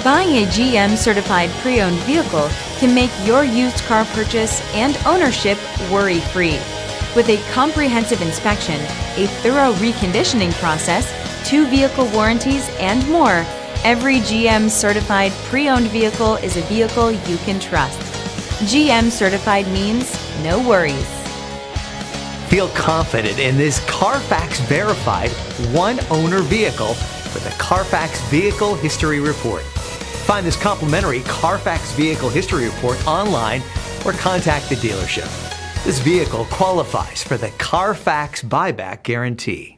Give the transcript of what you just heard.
Buying a GM certified pre-owned vehicle can make your used car purchase and ownership worry-free. With a comprehensive inspection, a thorough reconditioning process, 2 vehicle warranties, and more, every GM certified pre-owned vehicle is a vehicle you can trust. GM certified means no worries. Feel confident in this CarFax verified one-owner vehicle with a CarFax Vehicle History Report. Find this complimentary CarFax Vehicle History Report online or contact the dealership. This vehicle qualifies for the CarFax Buyback Guarantee.